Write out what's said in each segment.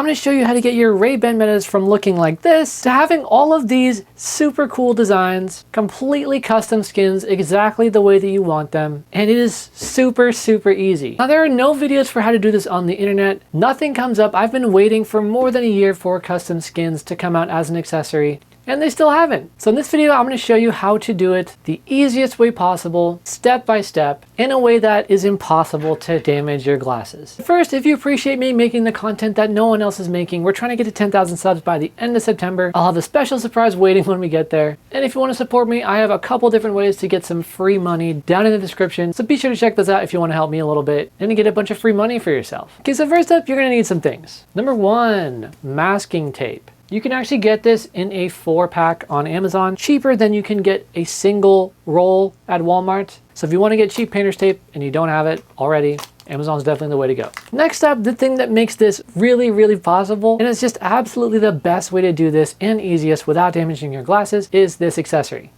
I'm going to show you how to get your Ray-Ban Metas from looking like this to having all of these super cool designs, completely custom skins exactly the way that you want them. And it is super, super easy. Now there are no videos for how to do this on the internet. Nothing comes up. I've been waiting for more than a year for custom skins to come out as an accessory, and they still haven't. So in this video, I'm going to show you how to do it the easiest way possible, step by step, in a way that is impossible to damage your glasses. First, if you appreciate me making the content that no one else is making, we're trying to get to 10,000 subs by the end of September. I'll have a special surprise waiting when we get there. And if you want to support me, I have a couple different ways to get some free money down in the description. So be sure to check those out if you want to help me a little bit and to get a bunch of free money for yourself. Okay, so first up, you're going to need some things. Number one, masking tape. You can actually get this in a 4-pack on Amazon, cheaper than you can get a single roll at Walmart. So if you want to get cheap painter's tape and you don't have it already, Amazon's definitely the way to go. Next up, the thing that makes this really, really possible, and it's just absolutely the best way to do this and easiest without damaging your glasses, is this accessory.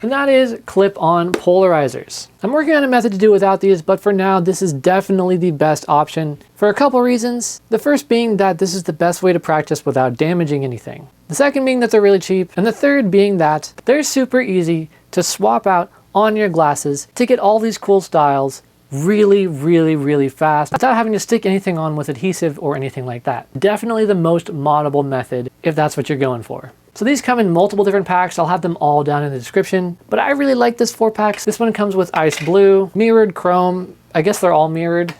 And that is clip-on polarizers. I'm working on a method to do without these, but for now, this is definitely the best option for a couple reasons. The first being that this is the best way to practice without damaging anything. The second being that they're really cheap. And the third being that they're super easy to swap out on your glasses to get all these cool styles really, really, really fast without having to stick anything on with adhesive or anything like that. Definitely the most moddable method if that's what you're going for. So these come in multiple different packs. I'll have them all down in the description, but I really like this 4-pack. This one comes with ice blue, mirrored chrome. I guess they're all mirrored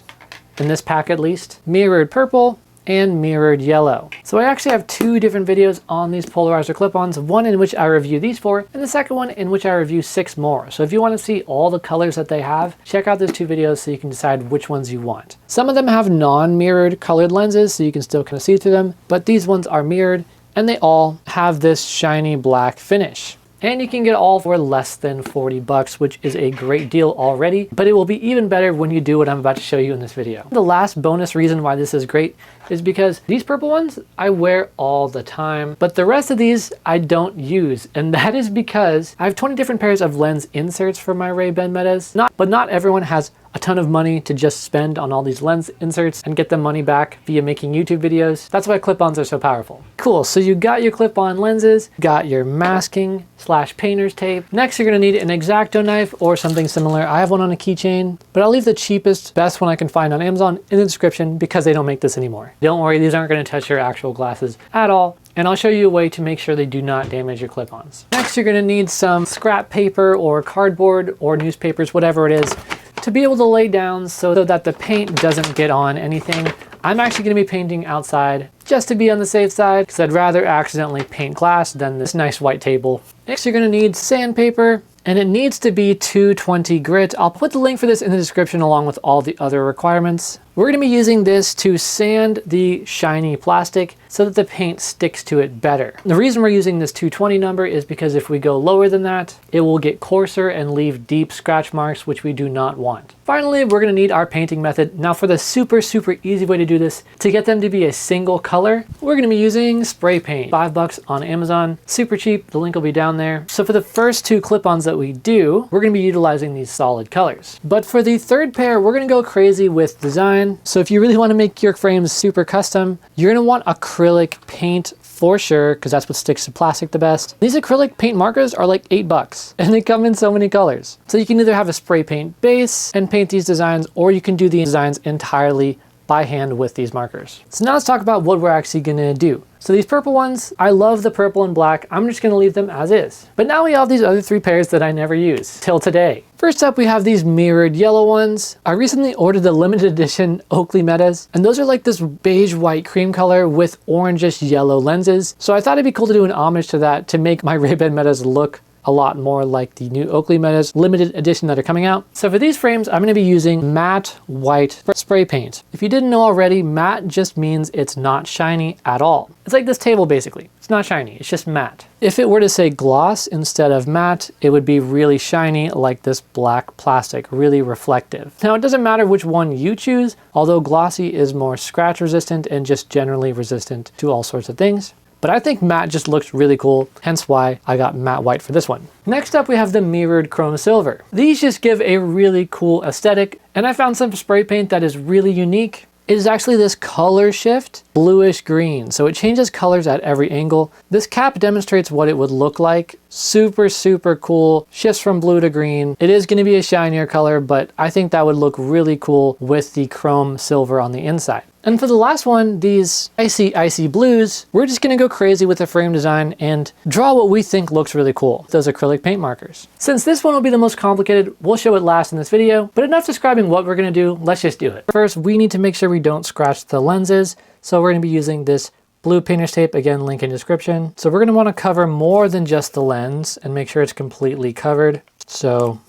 in this pack at least. Mirrored purple and mirrored yellow. So I actually have 2 different videos on these polarizer clip-ons, one in which I review these 4 and the second one in which I review 6 more. So if you want to see all the colors that they have, check out those 2 videos so you can decide which ones you want. Some of them have non-mirrored colored lenses so you can still kind of see through them, but these ones are mirrored and they all have this shiny black finish. And you can get all for less than 40 bucks, which is a great deal already, but it will be even better when you do what I'm about to show you in this video. The last bonus reason why this is great is because these purple ones I wear all the time, but the rest of these I don't use. And that is because I have 20 different pairs of lens inserts for my Ray-Ban Metas. But not everyone has a ton of money to just spend on all these lens inserts and get the money back via making YouTube videos. That's why clip-ons are so powerful. Cool, so you got your clip-on lenses, got your masking / painter's tape. Next, you're gonna need an X-Acto knife or something similar. I have one on a keychain, but I'll leave the cheapest, best one I can find on Amazon in the description because they don't make this anymore. Don't worry, these aren't gonna touch your actual glasses at all. And I'll show you a way to make sure they do not damage your clip-ons. Next, you're gonna need some scrap paper or cardboard or newspapers, whatever it is, to be able to lay down so that the paint doesn't get on anything. I'm actually gonna be painting outside just to be on the safe side because I'd rather accidentally paint glass than this nice white table. Next, you're gonna need sandpaper, and it needs to be 220 grit. I'll put the link for this in the description along with all the other requirements. We're gonna be using this to sand the shiny plastic so that the paint sticks to it better. The reason we're using this 220 number is because if we go lower than that, it will get coarser and leave deep scratch marks, which we do not want. Finally, we're gonna need our painting method. Now for the super, super easy way to do this, to get them to be a single color, we're gonna be using spray paint. $5 on Amazon, super cheap, the link will be down there. So for the first 2 clip-ons that we do, we're gonna be utilizing these solid colors. But for the third pair, we're gonna go crazy with design. So if you really wanna make your frames super custom, you're gonna want acrylic paint for sure, because that's what sticks to plastic the best. These acrylic paint markers are like $8, and they come in so many colors. So you can either have a spray paint base and paint these designs, or you can do the designs entirely by hand with these markers. So now let's talk about what we're actually gonna do. So these purple ones, I love the purple and black. I'm just gonna leave them as is. But now we have these other 3 pairs that I never use till today. First up, we have these mirrored yellow ones. I recently ordered the limited edition Oakley Metas, and those are like this beige white cream color with orangish yellow lenses. So I thought it'd be cool to do an homage to that to make my Ray-Ban Metas look a lot more like the new Oakley Metas limited edition that are coming out. So for these frames, I'm gonna be using matte white spray paint. If you didn't know already, matte just means it's not shiny at all. It's like this table basically. It's not shiny, it's just matte. If it were to say gloss instead of matte, it would be really shiny like this black plastic, really reflective. Now it doesn't matter which one you choose, although glossy is more scratch resistant and just generally resistant to all sorts of things. But I think matte just looks really cool, hence why I got matte white for this one. Next up, we have the mirrored chrome silver. These just give a really cool aesthetic, and I found some spray paint that is really unique it is actually this color shift, bluish green. So it changes colors at every angle. This cap demonstrates what it would look like. Super, super cool. Shifts from blue to green. It is going to be a shinier color, but I think that would look really cool with the chrome silver on the inside. And for the last one, these icy blues, we're just gonna go crazy with the frame design and draw what we think looks really cool, those acrylic paint markers. Since this one will be the most complicated, we'll show it last in this video, but enough describing what we're gonna do, let's just do it. First, we need to make sure we don't scratch the lenses, so we're gonna be using this blue painter's tape, again, link in description. So we're gonna wanna cover more than just the lens and make sure it's completely covered. So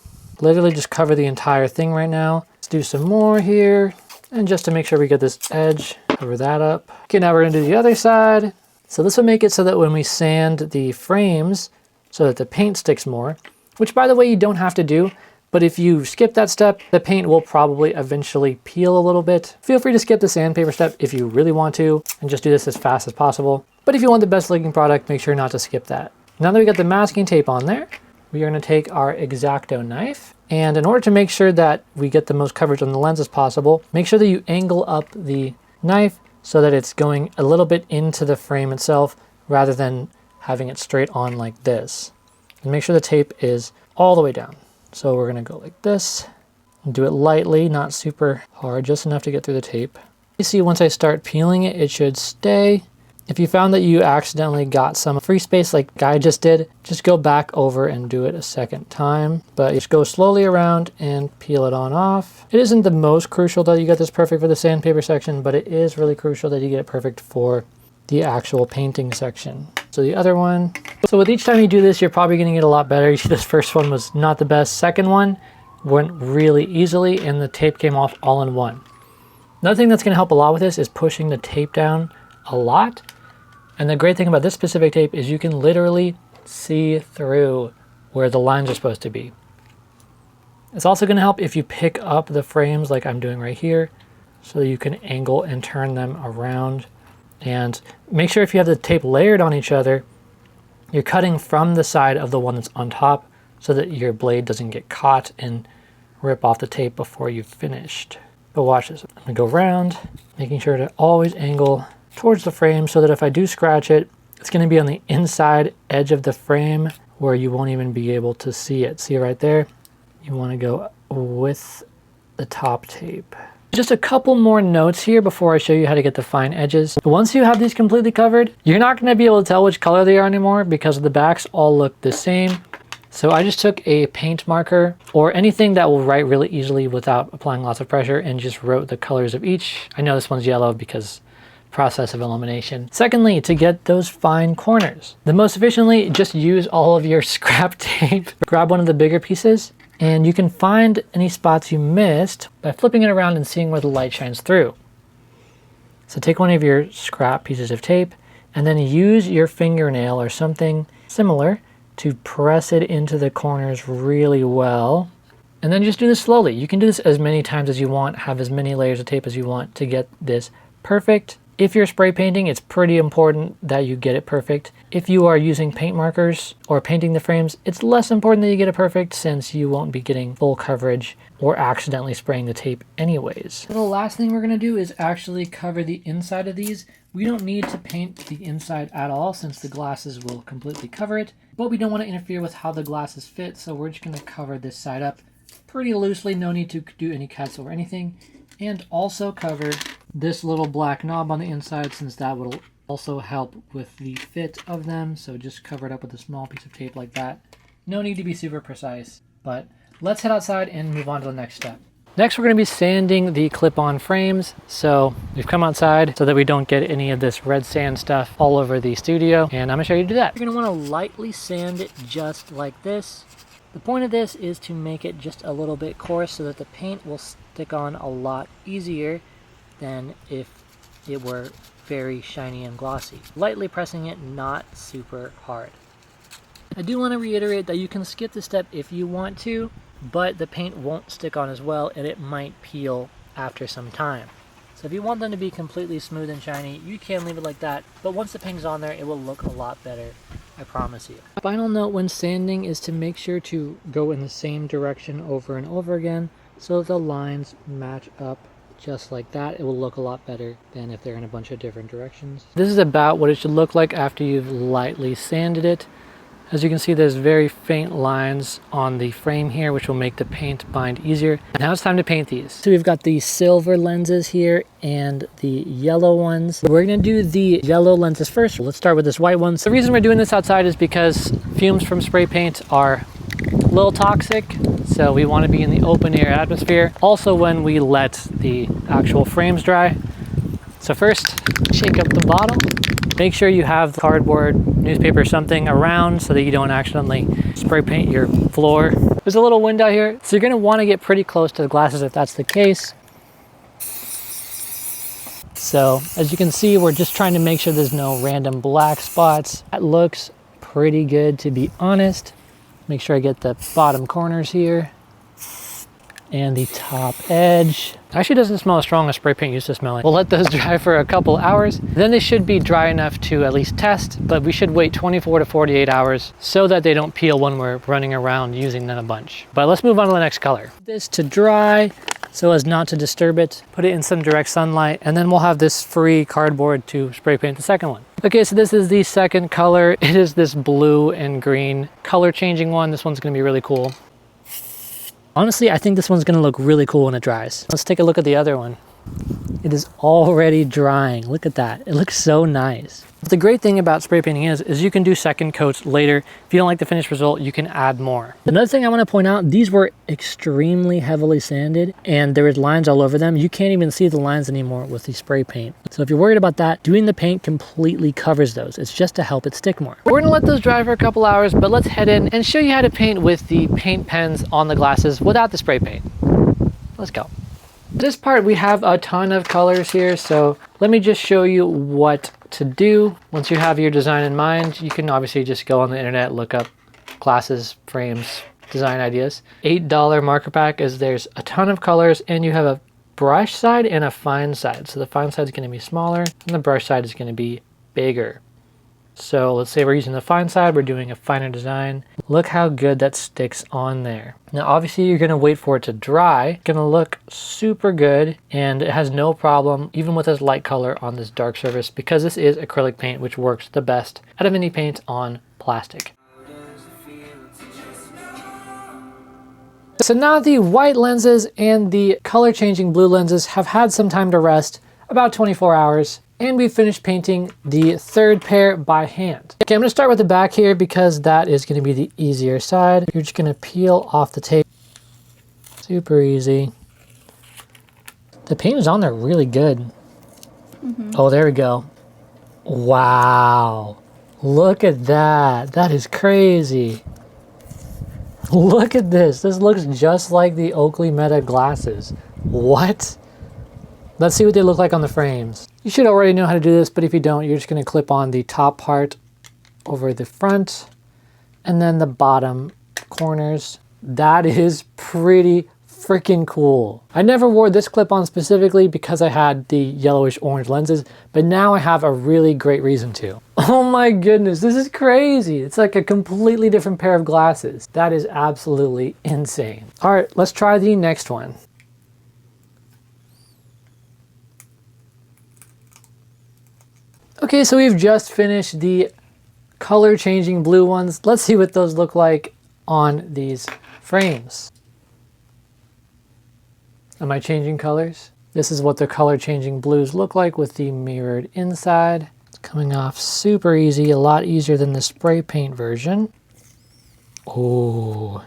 literally just cover the entire thing right now. Let's do some more here. And just to make sure we get this edge, cover that up. Okay, now we're gonna do the other side. So this will make it so that when we sand the frames so that the paint sticks more, which by the way, you don't have to do, but if you skip that step, the paint will probably eventually peel a little bit. Feel free to skip the sandpaper step if you really want to, and just do this as fast as possible. But if you want the best looking product, make sure not to skip that. Now that we got the masking tape on there, we are gonna take our X-Acto knife, and in order to make sure that we get the most coverage on the lens as possible, make sure that you angle up the knife so that it's going a little bit into the frame itself rather than having it straight on like this. And make sure the tape is all the way down. So we're gonna go like this, and do it lightly, not super hard, just enough to get through the tape. You see once I start peeling it, it should stay. If you found that you accidentally got some free space like Guy just did, just go back over and do it a second time. But just go slowly around and peel it on off. It isn't the most crucial that you get this perfect for the sandpaper section, but it is really crucial that you get it perfect for the actual painting section. So the other one. So with each time you do this, you're probably gonna get a lot better. You see this first one was not the best. Second one went really easily and the tape came off all in one. Another thing that's gonna help a lot with this is pushing the tape down a lot. And the great thing about this specific tape is you can literally see through where the lines are supposed to be. It's also going to help if you pick up the frames like I'm doing right here, so that you can angle and turn them around. And make sure if you have the tape layered on each other, you're cutting from the side of the one that's on top so that your blade doesn't get caught and rip off the tape before you've finished. But watch this. I'm going to go around, making sure to always angle towards the frame so that if I do scratch it, it's going to be on the inside edge of the frame where you won't even be able to see it. See right there? You want to go with the top tape. Just a couple more notes here before I show you how to get the fine edges. Once you have these completely covered, you're not going to be able to tell which color they are anymore because the backs all look the same. So I just took a paint marker or anything that will write really easily without applying lots of pressure and just wrote the colors of each. I know this one's yellow because process of elimination. Secondly, to get those fine corners, the most efficiently, just use all of your scrap tape. Grab one of the bigger pieces and you can find any spots you missed by flipping it around and seeing where the light shines through. So take one of your scrap pieces of tape and then use your fingernail or something similar to press it into the corners really well. And then just do this slowly. You can do this as many times as you want, have as many layers of tape as you want to get this perfect. If you're spray painting, it's pretty important that you get it perfect. If you are using paint markers or painting the frames, it's less important that you get it perfect since you won't be getting full coverage or accidentally spraying the tape anyways. So the last thing we're gonna do is actually cover the inside of these. We don't need to paint the inside at all since the glasses will completely cover it, but we don't want to interfere with how the glasses fit, so we're just gonna cover this side up pretty loosely. No need to do any cuts or anything. And also cover this little black knob on the inside since that will also help with the fit of them. So just cover it up with a small piece of tape like that. No need to be super precise, but let's head outside and move on to the next step. Next, we're going to be sanding the clip-on frames. So we've come outside so that we don't get any of this red sand stuff all over the studio. And I'm going to show you how to do that. You're going to want to lightly sand it just like this. The point of this is to make it just a little bit coarse so that the paint will stick on a lot easier than if it were very shiny and glossy. Lightly pressing it, not super hard. I do want to reiterate that you can skip this step if you want to, but the paint won't stick on as well and it might peel after some time. So if you want them to be completely smooth and shiny, you can leave it like that, but once the paint's on there, it will look a lot better, I promise you. Final note when sanding is to make sure to go in the same direction over and over again so the lines match up just like that. It will look a lot better than if they're in a bunch of different directions. This is about what it should look like after you've lightly sanded it. As you can see, there's very faint lines on the frame here, which will make the paint bind easier. And now it's time to paint these. So we've got the silver lenses here and the yellow ones. We're gonna do the yellow lenses first. Let's start with this white one. So the reason we're doing this outside is because fumes from spray paint are a little toxic. So we want to be in the open air atmosphere. Also when we let the actual frames dry. So first, shake up the bottle. Make sure you have the cardboard, newspaper, something around so that you don't accidentally spray paint your floor. There's a little window here, so you're gonna wanna get pretty close to the glasses if that's the case. So as you can see, we're just trying to make sure there's no random black spots. That looks pretty good, to be honest. Make sure I get the bottom corners here and the top edge. Actually doesn't smell as strong as spray paint used to smell like. We'll let those dry for a couple hours. Then they should be dry enough to at least test, but we should wait 24 to 48 hours so that they don't peel when we're running around using them a bunch. But let's move on to the next color. This to dry so as not to disturb it. Put it in some direct sunlight, and then we'll have this free cardboard to spray paint the second one. Okay, so this is the second color. It is this blue and green color changing one. This one's gonna be really cool. Honestly, I think this one's gonna look really cool when it dries. Let's take a look at the other one. It is already drying. Look at that. It looks so nice. But the great thing about spray painting is you can do second coats later. If you don't like the finished result, you can add more. Another thing I want to point out, these were extremely heavily sanded and there was lines all over them. You can't even see the lines anymore with the spray paint. So if you're worried about that, doing the paint completely covers those. It's just to help it stick more. We're gonna let those dry for a couple hours, but let's head in and show you how to paint with the paint pens on the glasses without the spray paint. Let's go. This part, we have a ton of colors here, so let me just show you what to do. Once you have your design in mind, you can obviously just go on the internet, look up glasses, frames, design ideas. $8 marker pack is there's a ton of colors, and you have a brush side and a fine side. So the fine side is going to be smaller and the brush side is going to be bigger. So let's say we're using the fine side, we're doing a finer design. Look how good that sticks on there. Now obviously you're gonna wait for it to dry. It's gonna look super good and it has no problem even with this light color on this dark surface because this is acrylic paint, which works the best out of any paint on plastic. So now the white lenses and the color changing blue lenses have had some time to rest, about 24 hours. And we finished painting the third pair by hand. Okay, I'm gonna start with the back here because that is gonna be the easier side. You're just gonna peel off the tape. Super easy. The paint is on there really good. Oh, there we go. Wow. Look at that. That is crazy. Look at this. This looks just like the Oakley Meta glasses. What? Let's see what they look like on the frames. You should already know how to do this, but if you don't, you're just gonna clip on the top part over the front and then the bottom corners. That is pretty freaking cool. I never wore this clip on specifically because I had the yellowish orange lenses, but now I have a really great reason to. Oh my goodness, this is crazy. It's like a completely different pair of glasses. That is absolutely insane. All right, let's try the next one. Okay, so we've just finished the color changing blue ones. Let's see what those look like on these frames. Am I changing colors? This is what the color changing blues look like with the mirrored inside. It's coming off super easy, a lot easier than the spray paint version. Oh,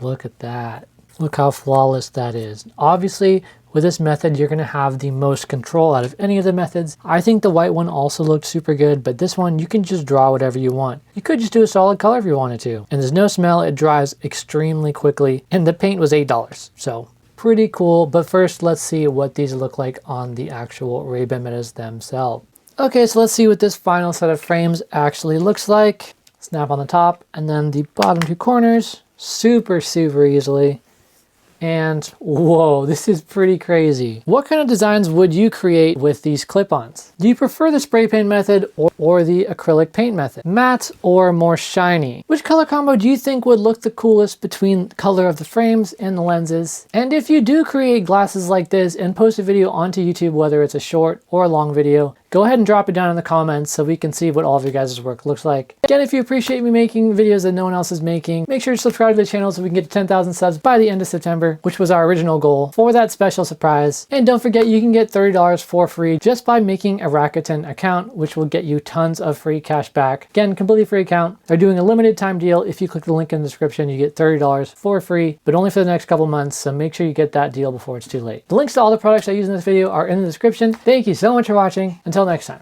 look at that. Look how flawless that is. Obviously, with this method, you're gonna have the most control out of any of the methods. I think the white one also looked super good, but this one, you can just draw whatever you want. You could just do a solid color if you wanted to. And there's no smell, it dries extremely quickly. And the paint was $8, so pretty cool. But first, let's see what these look like on the actual Ray-Ban Metas themselves. Okay, so let's see what this final set of frames actually looks like. Snap on the top, and then the bottom two corners, super easily. And whoa, this is pretty crazy. What kind of designs would you create with these clip-ons? Do you prefer the spray paint method or the acrylic paint method? Matte or more shiny? Which color combo do you think would look the coolest between the color of the frames and the lenses? And if you do create glasses like this and post a video onto YouTube, whether it's a short or a long video, go ahead and drop it down in the comments so we can see what all of your guys' work looks like. Again, if you appreciate me making videos that no one else is making, make sure to subscribe to the channel so we can get to 10,000 subs by the end of September, which was our original goal for that special surprise. And don't forget, you can get $30 for free just by making a Rakuten account, which will get you tons of free cash back. Again, completely free account. They're doing a limited time deal. If you click the link in the description, you get $30 for free, but only for the next couple months. So make sure you get that deal before it's too late. The links to all the products I use in this video are in the description. Thank you so much for watching. Until next time.